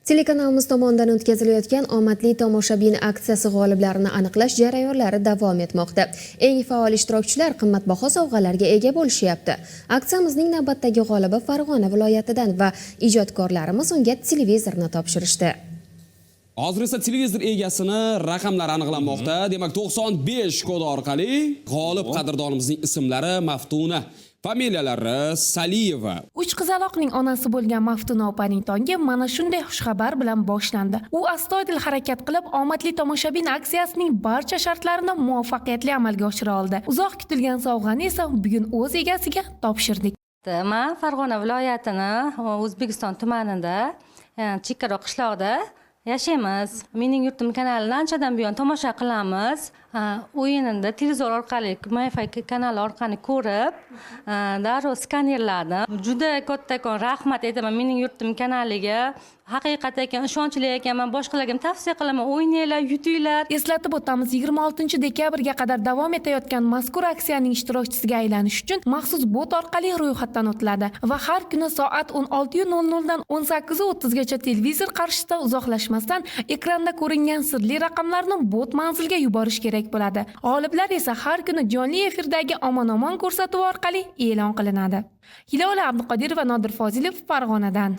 Telekanalimiz tomonidan o'tkazilayotgan omadli tomoshabin aksiyasi g'oliblarini aniqlash jarayonlari davom etmoqda. Eng faol ishtirokchilar qimmatbaho sovg'alarga ega bo'lishyapti. Aksiyamizning navbatdagi g'olibi Farg'ona viloyatidan va ijodkorlarimiz unga televizorni topshirishdi. Hozir esa televizor egasini raqamlari aniqlanmoqda. Demak, 95 kodi orqali g'olib qadrdorimizning ismlari Maftuna, familiyalari Saliyeva. Uch qizaloqning onasi bo'lgan Maftuna opaning tongi mana shunday xushxabar bilan boshlandi. U astoydil harakat qilib, omadli tomoshabin aksiyasining barcha shartlarini muvaffaqiyatli amalga oshira oldi. Uzoq kutilgan sovg'ani esa bugun o'z egasiga topshirdik. Men Farg'ona viloyatini O'zbekiston tumanida, Chekkaroq qishloqda yashaymiz. Mening yurtim kanalini anchadan buyon tomosha qilamiz. O'yinida televizor orqali, MyFi kanali orqali ko'rib, darrov skanerladim. Juda kattakon rahmat aytaman mening yurtim kanaliga. Haqiqatan ekan, ishonchli ekanman. Boshqalarga ham tavsiya qilaman, o'ynanglar, yutinglar. Eslatib o'tamiz, 26 dekabrga qadar davom etayotgan mazkur aksiyaning ishtirokchisiga aylanish uchun maxsus bot orqali ro'yxatdan o'tiladi va har kuni soat 16:00 dan 18:30 gacha televizor qarshisida uzoqlashmasdan ekranda ko'ringan sirli raqamlarni bot manzilga yuborish kerak bo'ladi. G'oliblar esa har kuni jonli efirdagi omon-omon ko'rsatuvi orqali e'lon qilinadi. Hilola Abduqodirova, Nodir Fozilov, Farg'onadan.